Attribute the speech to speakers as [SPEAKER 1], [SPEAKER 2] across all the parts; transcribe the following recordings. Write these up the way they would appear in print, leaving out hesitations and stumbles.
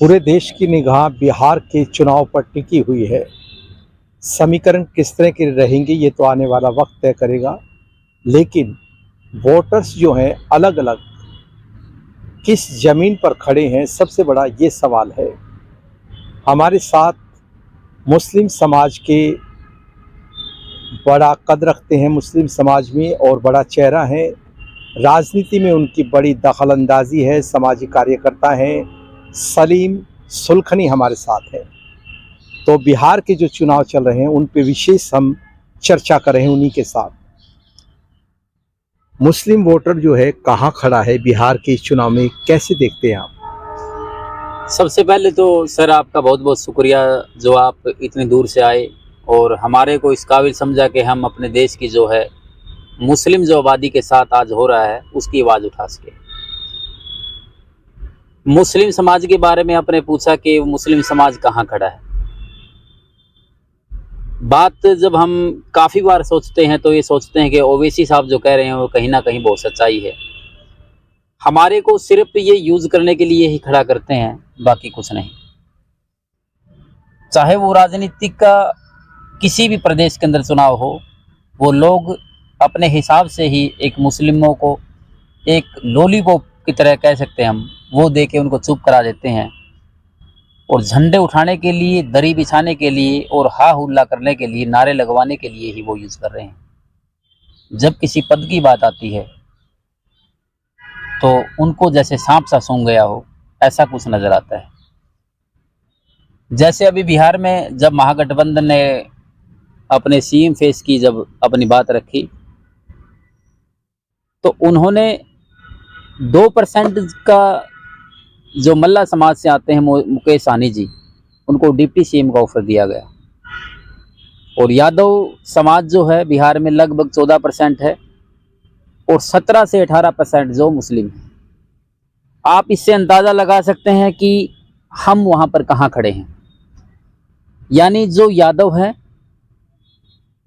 [SPEAKER 1] पूरे देश की निगाह बिहार के चुनाव पर टिकी हुई है। समीकरण किस तरह के रहेंगे ये तो आने वाला वक्त तय करेगा, लेकिन वोटर्स जो हैं अलग अलग किस जमीन पर खड़े हैं, सबसे बड़ा ये सवाल है। हमारे साथ मुस्लिम समाज के बड़ा कद रखते हैं मुस्लिम समाज में और बड़ा चेहरा है, राजनीति में उनकी बड़ी दखलंदाजी है, सामाजिक कार्यकर्ता हैं, सलीम सुलखनी हमारे साथ हैं। तो बिहार के जो चुनाव चल रहे हैं उन पे विशेष हम चर्चा कर रहे हैं उन्हीं के साथ। मुस्लिम वोटर जो है कहाँ खड़ा है बिहार के इस चुनाव में, कैसे देखते हैं आप?
[SPEAKER 2] सबसे पहले तो सर आपका बहुत बहुत शुक्रिया जो आप इतनी दूर से आए और हमारे को इस काबिल समझा कि हम अपने देश की जो है मुस्लिम जो आबादी के साथ आज हो रहा है उसकी आवाज़ उठा सके। मुस्लिम समाज के बारे में आपने पूछा कि मुस्लिम समाज कहाँ खड़ा है। बात जब हम काफ़ी बार सोचते हैं तो ये सोचते हैं कि ओवैसी साहब जो कह रहे हैं वो कहीं ना कहीं बहुत सच्चाई है। हमारे को सिर्फ ये यूज़ करने के लिए ही खड़ा करते हैं, बाकी कुछ नहीं। चाहे वो राजनीतिक का किसी भी प्रदेश के अंदर चुनाव हो, वो लोग अपने हिसाब से ही एक मुस्लिमों को एक लॉलीपॉप की तरह कह सकते हैं हम, वो दे के उनको चुप करा देते हैं और झंडे उठाने के लिए, दरी बिछाने के लिए और हा हुल्ला करने के लिए, नारे लगवाने के लिए ही वो यूज़ कर रहे हैं। जब किसी पद की बात आती है तो उनको जैसे सांप सा सूंघ गया हो, ऐसा कुछ नज़र आता है। जैसे अभी बिहार में जब महागठबंधन ने अपने सीएम फेस की जब अपनी बात रखी तो उन्होंने 2% का जो मल्ला समाज से आते हैं मुकेश सहनी जी, उनको डिप्टी सीएम का ऑफर दिया गया। और यादव समाज जो है बिहार में लगभग 14% है और 17 से 18% जो मुस्लिम है। आप इससे अंदाज़ा लगा सकते हैं कि हम वहाँ पर कहाँ खड़े हैं। यानी जो यादव है,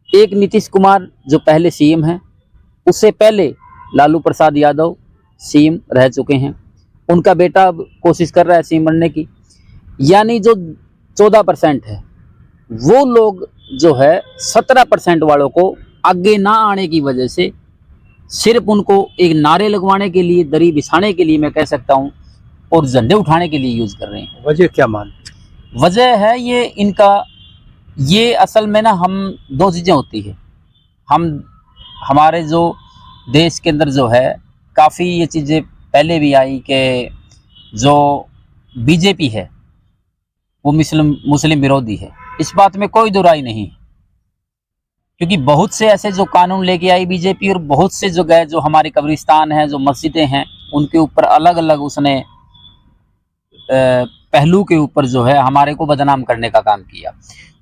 [SPEAKER 2] एक नीतीश कुमार जो पहले सीएम हैं, उससे पहले लालू प्रसाद यादव सीएम रह चुके हैं, उनका बेटा अब कोशिश कर रहा है सीएम बनने की। यानी जो 14% है वो लोग जो है 17% वालों को आगे ना आने की वजह से सिर्फ उनको एक नारे लगवाने के लिए, दरी बिछाने के लिए मैं कह सकता हूँ, और झंडे उठाने के लिए यूज़ कर रहे हैं।
[SPEAKER 1] वजह क्या मानते?
[SPEAKER 2] वजह है ये इनका, ये असल में ना हम दो चीज़ें होती है। हम हमारे जो देश के अंदर जो है काफ़ी ये चीज़ें पहले भी आई कि जो बीजेपी है वो मुस्लिम विरोधी है। इस बात में कोई दो राय नहीं, क्योंकि बहुत से ऐसे जो कानून लेके आई बीजेपी और बहुत से जो गए, जो हमारे कब्रिस्तान हैं, जो मस्जिदें हैं, उनके ऊपर अलग अलग उसने पहलू के ऊपर जो है हमारे को बदनाम करने का काम किया।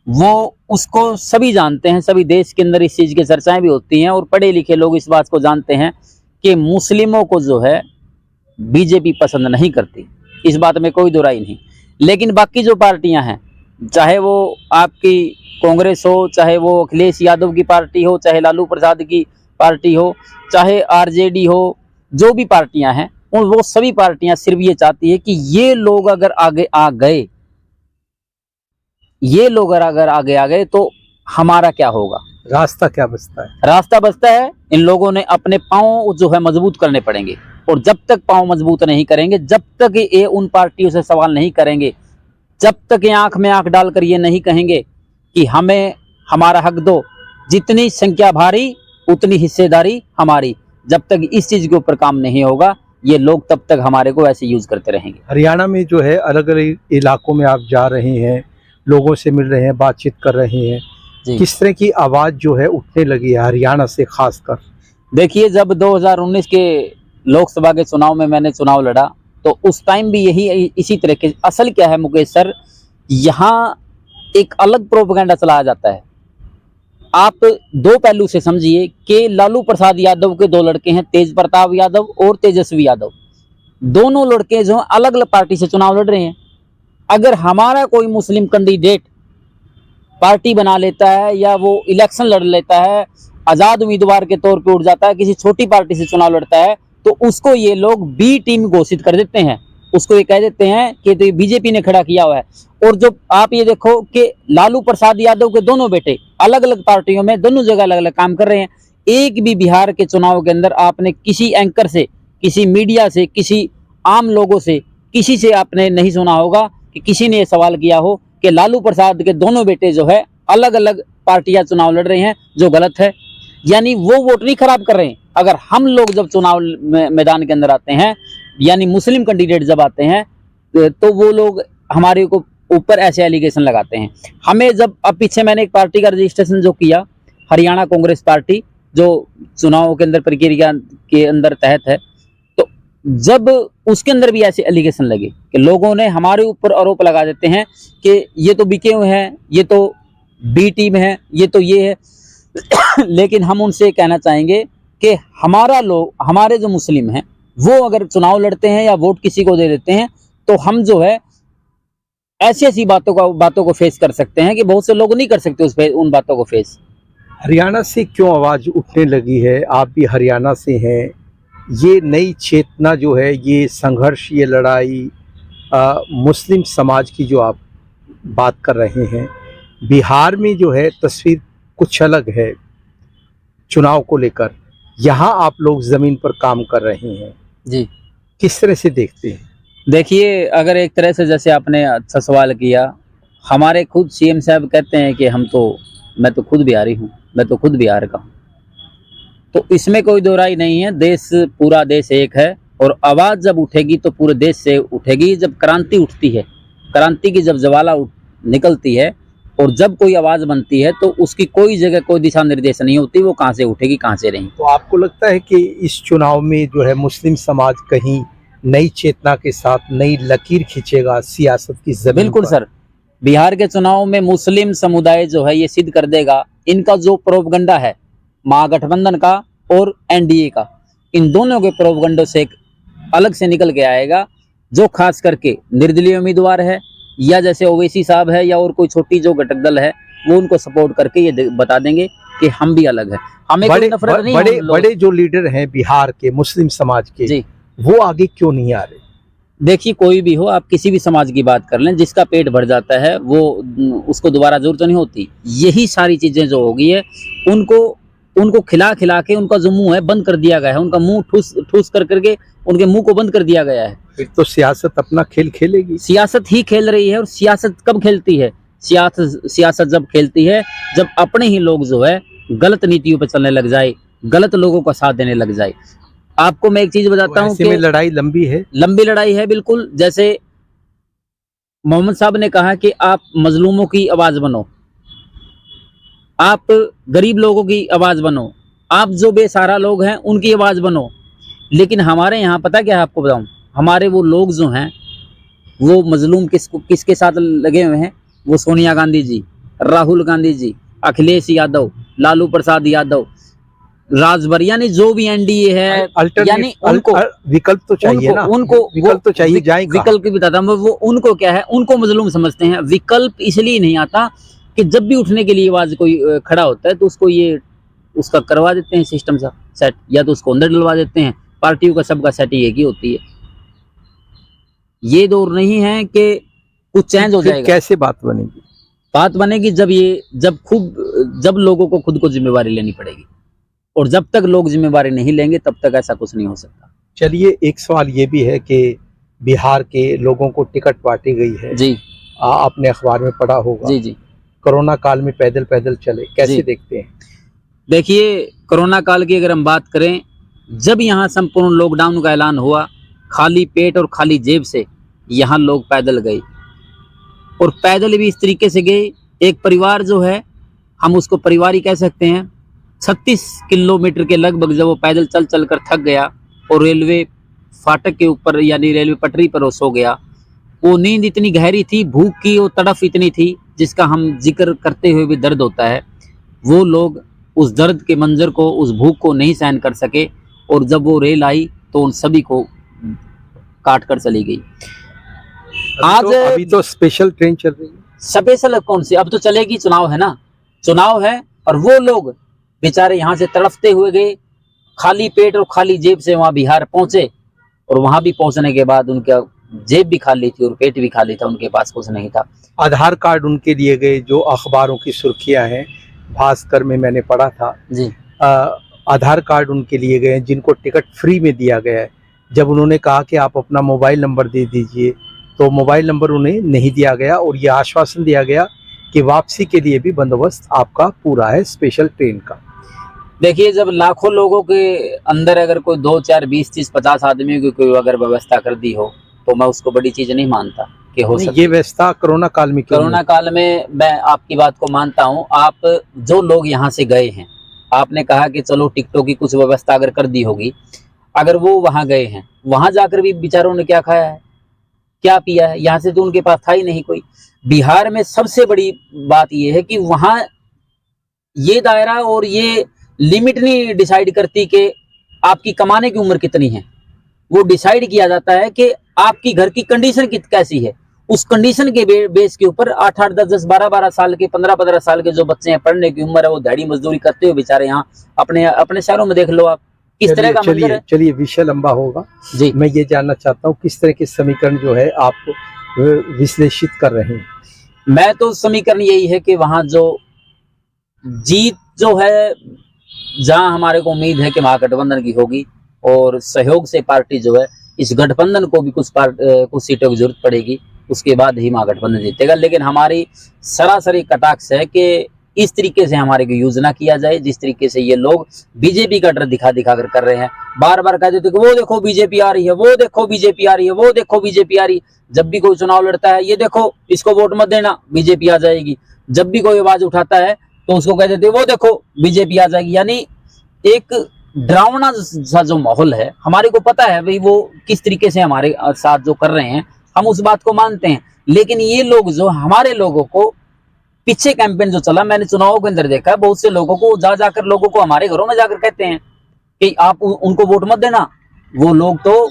[SPEAKER 2] वो उसको सभी जानते हैं, सभी देश के अंदर इस चीज़ की चर्चाएं भी होती हैं और पढ़े लिखे लोग इस बात को जानते हैं कि मुस्लिमों को जो है बीजेपी पसंद नहीं करती। इस बात में कोई दो राय नहीं। लेकिन बाकी जो पार्टियां हैं, चाहे वो आपकी कांग्रेस हो, चाहे वो अखिलेश यादव की पार्टी हो, चाहे लालू प्रसाद की पार्टी हो, चाहे आरजेडी हो, जो भी पार्टियां हैं, वो सभी पार्टियां सिर्फ ये चाहती है कि ये लोग अगर आगे आ गए, ये लोग अगर आगे आ गए तो हमारा क्या होगा?
[SPEAKER 1] रास्ता क्या बचता है?
[SPEAKER 2] रास्ता बचता है, इन लोगों ने अपने पांव जो है मजबूत करने पड़ेंगे। और जब तक पांव मजबूत नहीं करेंगे, जब तक ये उन पार्टियों से सवाल नहीं करेंगे, जब तक ये आंख में आंख डालकर ये नहीं कहेंगे कि हमें हमारा हक दो, जितनी संख्या भारी उतनी हिस्सेदारी हमारी, जब तक इस चीज के ऊपर काम नहीं होगा, ये लोग तब तक हमारे को ऐसे यूज करते रहेंगे।
[SPEAKER 1] हरियाणा में जो है अलग अलग इलाकों में आप जा रहे हैं, लोगों से मिल रहे हैं, बातचीत कर रहे हैं, किस तरह की आवाज़ जो है उठने लगी है हरियाणा से खासकर?
[SPEAKER 2] देखिए, जब 2019 के लोकसभा के चुनाव में मैंने चुनाव लड़ा तो उस टाइम भी यही इसी तरह के, असल क्या है मुकेश सर, यहाँ एक अलग प्रोपेगेंडा चलाया जाता है। आप दो पहलू से समझिए कि लालू प्रसाद यादव के दो लड़के हैं, तेज प्रताप यादव और तेजस्वी यादव। दोनों लड़के जो अलग अलग पार्टी से चुनाव लड़ रहे हैं। अगर हमारा कोई मुस्लिम कैंडिडेट पार्टी बना लेता है या वो इलेक्शन लड़ लेता है, आज़ाद उम्मीदवार के तौर पे उठ जाता है, किसी छोटी पार्टी से चुनाव लड़ता है, तो उसको ये लोग बी टीम घोषित कर देते हैं उसको ये कह देते हैं कि तो बीजेपी ने खड़ा किया हुआ है। और जो आप ये देखो कि लालू प्रसाद यादव के दोनों बेटे अलग अलग पार्टियों में दोनों जगह अलग अलग काम कर रहे हैं। एक भी बिहार के चुनाव के अंदर आपने किसी एंकर से, किसी मीडिया से, किसी आम लोगों से, किसी से आपने नहीं सुना होगा कि किसी ने ये सवाल किया हो कि लालू प्रसाद के दोनों बेटे जो है अलग अलग पार्टियां चुनाव लड़ रहे हैं, जो गलत है। यानी वो वोट नहीं खराब कर रहे हैं। अगर हम लोग जब चुनाव मैदान के अंदर आते हैं, यानी मुस्लिम कैंडिडेट जब आते हैं, तो वो लोग हमारे को ऊपर ऐसे एलिगेशन लगाते हैं। हमें जब अब पीछे मैंने एक पार्टी का रजिस्ट्रेशन जो किया, हरियाणा कांग्रेस पार्टी, जो चुनाव के अंदर प्रक्रिया के अंदर तहत है, तो जब उसके अंदर भी ऐसे एलिगेशन लगे कि लोगों ने हमारे ऊपर आरोप लगा देते हैं कि ये तो बिके हुए हैं, ये तो बी टीम है, ये तो ये है। लेकिन हम उनसे कहना चाहेंगे कि हमारे जो मुस्लिम हैं वो अगर चुनाव लड़ते हैं या वोट किसी को दे देते हैं, तो हम जो है ऐसी ऐसी बातों को फेस कर सकते हैं कि बहुत से लोग नहीं कर सकते उन बातों को फेस।
[SPEAKER 1] हरियाणा से क्यों आवाज उठने लगी है? आप भी हरियाणा से हैं। ये नई चेतना जो है, ये संघर्ष, ये लड़ाई मुस्लिम समाज की जो आप बात कर रहे हैं, बिहार में जो है तस्वीर कुछ अलग है चुनाव को लेकर। यहाँ आप लोग जमीन पर काम कर रहे हैं
[SPEAKER 2] जी,
[SPEAKER 1] किस तरह से देखते हैं?
[SPEAKER 2] देखिए, अगर एक तरह से जैसे आपने अच्छा सवाल किया, हमारे खुद सीएम साहब कहते हैं कि मैं तो खुद बिहारी हूँ, मैं तो खुद बिहार का हूँ। तो इसमें कोई दो राय नहीं है। पूरा देश एक है, और आवाज़ जब उठेगी तो पूरे देश से उठेगी। जब क्रांति उठती है, क्रांति की जब ज्वाला निकलती है और जब कोई आवाज़ बनती है, तो उसकी कोई जगह कोई दिशा निर्देश नहीं होती, वो कहाँ से उठेगी, कहाँ से नहीं।
[SPEAKER 1] तो आपको लगता है कि इस चुनाव में जो है मुस्लिम समाज कहीं नई चेतना के साथ नई लकीर खींचेगा सियासत की जमीन
[SPEAKER 2] बिल्कुल
[SPEAKER 1] पर?
[SPEAKER 2] सर, बिहार के चुनाव में मुस्लिम समुदाय जो है ये सिद्ध कर देगा। इनका जो प्रोपगंडा है महागठबंधन का और एनडीए का, इन दोनों के प्रोपगंडों से एक अलग से निकल के आएगा, जो खास करके निर्दलीय उम्मीदवार है या जैसे ओवैसी साहब है या और कोई छोटी जो घटक दल है, वो उनको सपोर्ट करके ये बता देंगे कि हम भी अलग है। हमें कोई नफरत नहीं है।
[SPEAKER 1] बड़े जो लीडर हैं बिहार के मुस्लिम समाज के
[SPEAKER 2] जी,
[SPEAKER 1] वो आगे क्यों नहीं आ रहे?
[SPEAKER 2] देखिए, कोई भी हो, आप किसी भी समाज की बात कर लें, जिसका पेट भर जाता है वो उसको दोबारा जरूरत नहीं होती। यही सारी चीजें जो हो गई है, उनको खिला खिला के उनका जो मुंह है बंद कर दिया गया है, उनका मुंह ठूस कर करके उनके मुंह को बंद कर दिया गया है।
[SPEAKER 1] फिर तो सियासत अपना खेल खेलेगी।
[SPEAKER 2] सियासत ही खेल रही है। और सियासत कब खेलती है? सियासत जब खेलती है जब अपने ही लोग जो है गलत नीतियों पर चलने लग जाए, गलत लोगों का साथ देने लग जाए। आपको मैं एक चीज बताता हूँ कि
[SPEAKER 1] लड़ाई लंबी है,
[SPEAKER 2] लंबी लड़ाई है। बिल्कुल, जैसे मोहम्मद साहब ने कहा कि आप मजलूमों की आवाज बनो, आप गरीब लोगों की आवाज बनो, आप जो बेसहारा लोग हैं उनकी आवाज बनो। लेकिन हमारे यहाँ पता क्या है आपको बताऊं, हमारे वो लोग जो हैं वो मजलूम किसके साथ लगे हुए हैं? वो सोनिया गांधी जी, राहुल गांधी जी, अखिलेश यादव, लालू प्रसाद यादव, राजभर, यानी जो भी एनडीए है, यानी उनको
[SPEAKER 1] विकल्प तो चाहिए ना,
[SPEAKER 2] उनको
[SPEAKER 1] विकल्प तो चाहिए। जाएगा
[SPEAKER 2] विकल्प की बताता हूँ, वो उनको क्या है, उनको मजलूम समझते हैं। विकल्प इसलिए नहीं आता कि जब भी उठने के लिए आवाज कोई खड़ा होता है तो उसको ये उसका करवा देते हैं सिस्टम सा सेट, या तो उसको अंदर डलवा देते हैं। पार्टियों का सबका सेटिंग एक ही होती है। ये दौर नहीं है कि कुछ चेंज हो जाएगा।
[SPEAKER 1] कैसे बात बनेगी?
[SPEAKER 2] बात बनेगी जब लोगों को खुद को जिम्मेवारी लेनी पड़ेगी, और जब तक लोग जिम्मेवारी नहीं लेंगे तब तक ऐसा कुछ नहीं हो सकता।
[SPEAKER 1] चलिए, एक सवाल ये भी है कि बिहार के लोगों को टिकट बांटी गई है
[SPEAKER 2] जी,
[SPEAKER 1] आपने अखबार में पढ़ा होगा।
[SPEAKER 2] जी जी।
[SPEAKER 1] कोरोना काल में पैदल पैदल चले, कैसे देखते हैं?
[SPEAKER 2] देखिए, कोरोना काल की अगर हम बात करें, जब यहाँ संपूर्ण लॉकडाउन का ऐलान हुआ, खाली पेट और खाली जेब से यहाँ लोग पैदल गए, और पैदल भी इस तरीके से गए। एक परिवार जो है, हम उसको परिवार ही कह सकते हैं, 36 किलोमीटर के लगभग जब वो पैदल चल चल कर थक गया और रेलवे फाटक के ऊपर यानी रेलवे पटरी पर वो सो गया। वो नींद इतनी गहरी थी, भूख की वो तड़फ इतनी थी जिसका हम जिक्र करते हुए भी दर्द होता है। वो लोग उस दर्द के मंजर को, उस भूख को नहीं सहन कर सके, और जब वो रेल आई तो उन सभी को काट कर चली गई।
[SPEAKER 1] अभी तो स्पेशल ट्रेन चल रही है।
[SPEAKER 2] स्पेशल कौन सी? अब तो चलेगी, चुनाव है ना, चुनाव है। और वो लोग बेचारे यहाँ से तड़फते हुए गए, खाली पेट और खाली जेब से वहां बिहार पहुंचे, और वहां भी पहुंचने के बाद उनका जेब भी खाली थी और पेट भी खाली था, उनके पास कुछ नहीं था।
[SPEAKER 1] आधार कार्ड उनके लिए गए, जो अखबारों की सुर्खियां हैं, भास्कर में मैंने पढ़ा था।
[SPEAKER 2] जी
[SPEAKER 1] आधार कार्ड उनके लिए गए जिनको टिकट फ्री में दिया गया है। जब उन्होंने कहा कि आप अपना मोबाइल नंबर दे दीजिए, तो मोबाइल नंबर उन्हें नहीं दिया गया और ये आश्वासन दिया गया कि वापसी के लिए भी बंदोबस्त आपका पूरा है, स्पेशल ट्रेन का।
[SPEAKER 2] देखिए, जब लाखों लोगों के अंदर अगर कोई 2, 4, 20, 30, 50 आदमियों की कोई अगर व्यवस्था कर दी हो, तो मैं उसको बड़ी चीज नहीं मानता कि हो
[SPEAKER 1] नहीं,
[SPEAKER 2] सकती
[SPEAKER 1] ये व्यवस्था कोरोना काल में क्यों
[SPEAKER 2] कोरोना काल में। मैं आपकी बात को मानता हूँ। आप जो लोग यहाँ से गए हैं, आपने कहा कि चलो टिकटों की कुछ व्यवस्था अगर कर दी होगी, अगर वो वहां गए हैं, वहां जाकर भी बेचारों ने क्या खाया है, क्या पिया है? यहाँ से तो उनके पास था ही नहीं कोई। बिहार में सबसे बड़ी बात यह है कि वहां ये दायरा और ये लिमिट नहीं डिसाइड करती कि आपकी कमाने की उम्र कितनी है। वो डिसाइड किया जाता है कि आपकी घर की कंडीशन कैसी है। उस कंडीशन के बेस के ऊपर 8-8, 10-10, 12-12 साल के, 15-15 साल के जो बच्चे हैं, पढ़ने की उम्र है, वो दिहाड़ी मजदूरी करते हुए बेचारे यहाँ अपने अपने शहरों में देख लो आप किस तरह का मंजर है।
[SPEAKER 1] चलिए विषय लंबा होगा
[SPEAKER 2] जी।
[SPEAKER 1] मैं ये जानना चाहता हूँ किस तरह के समीकरण जो है आप विश्लेषित कर रहे हैं।
[SPEAKER 2] मैं तो समीकरण यही है कि वहां जो जीत जो है, जहां हमारे को उम्मीद है कि महागठबंधन की होगी और सहयोग से पार्टी जो है, इस गठबंधन को भी कुछ सीटों की जरूरत पड़ेगी, उसके बाद ही महागठबंधन जीतेगा। लेकिन हमारी सरासरी कटाक्ष है कि इस तरीके से हमारे को योजना किया जाए, जिस तरीके से ये लोग बीजेपी का डर दिखा दिखा कर रहे हैं। बार बार कह देते कि वो देखो बीजेपी आ रही है, वो देखो बीजेपी आ रही है, वो देखो बीजेपी आ रही है। जब भी कोई चुनाव लड़ता है, ये देखो इसको वोट मत देना, बीजेपी आ जाएगी। जब भी कोई आवाज उठाता है तो उसको कह देते वो देखो बीजेपी आ जाएगी। यानी एक डरावना सा जो माहौल है, हमारे को पता है भाई वो किस तरीके से हमारे साथ जो कर रहे हैं, हम उस बात को मानते हैं। लेकिन ये लोग जो हमारे लोगों को, पीछे कैंपेन जो चला, मैंने चुनावों के अंदर देखा, बहुत से लोगों को जा जाकर लोगों को हमारे घरों में जाकर कहते हैं कि आप उनको वोट मत देना, वो लोग तो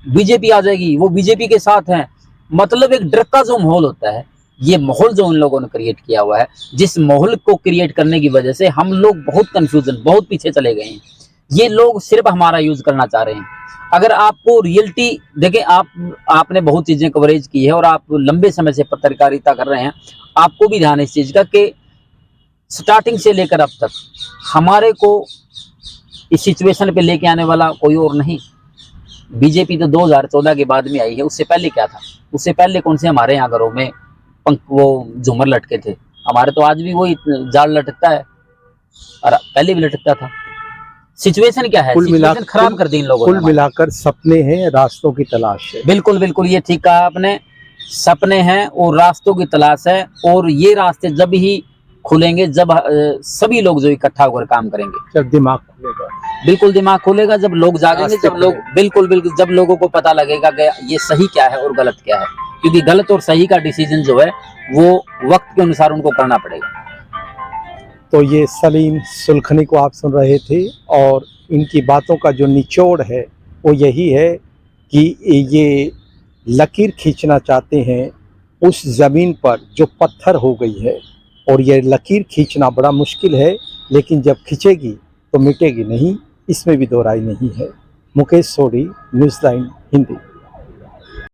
[SPEAKER 2] बीजेपी आ जाएगी, वो बीजेपी के साथ हैं। मतलब एक डर का जो माहौल होता है, ये माहौल जो उन लोगों ने क्रिएट किया हुआ है, जिस माहौल को क्रिएट करने की वजह से हम लोग बहुत कंफ्यूजन, बहुत पीछे चले गए हैं। ये लोग सिर्फ हमारा यूज करना चाह रहे हैं। अगर आपको रियलिटी देखें, आपने बहुत चीजें कवरेज की है और आप लंबे समय से पत्रकारिता कर रहे हैं, आपको भी ध्यान है इस चीज का कि स्टार्टिंग से लेकर अब तक हमारे को इस सिचुएशन पे लेके आने वाला कोई और नहीं। बीजेपी तो 2014 के बाद में आई है। उससे पहले क्या था? उससे पहले कौन से हमारे यहाँ घरों में वो झूमर लटके थे? हमारे तो आज भी वही जाल लटकता है और पहले भी लटकता था। सिचुएशन क्या है? सिचुएशन खराब कर दी इन लोगों ने।
[SPEAKER 1] कुल मिलाकर सपने हैं, रास्तों की तलाश है।
[SPEAKER 2] बिल्कुल बिल्कुल, ये ठीक कहा आपने। सपने हैं और रास्तों की तलाश है, और ये रास्ते जब ही खुलेंगे जब सभी लोग जो इकट्ठा होकर काम करेंगे,
[SPEAKER 1] जब दिमाग खुलेगा।
[SPEAKER 2] बिल्कुल दिमाग खुलेगा, जब लोग जागेंगे, जब लोग बिल्कुल बिल्कुल जब लोगों को पता लगेगा कि ये सही क्या है और गलत क्या है। क्योंकि गलत और सही का डिसीजन जो है वो वक्त के अनुसार उनको करना पड़ेगा।
[SPEAKER 1] तो ये सलीम सुलखनी को आप सुन रहे थे, और इनकी बातों का जो निचोड़ है वो यही है कि ये लकीर खींचना चाहते हैं उस ज़मीन पर जो पत्थर हो गई है, और ये लकीर खींचना बड़ा मुश्किल है, लेकिन जब खींचेगी तो मिटेगी नहीं, इसमें भी दो राय नहीं है। Mukesh Sodhi, news line Hindi.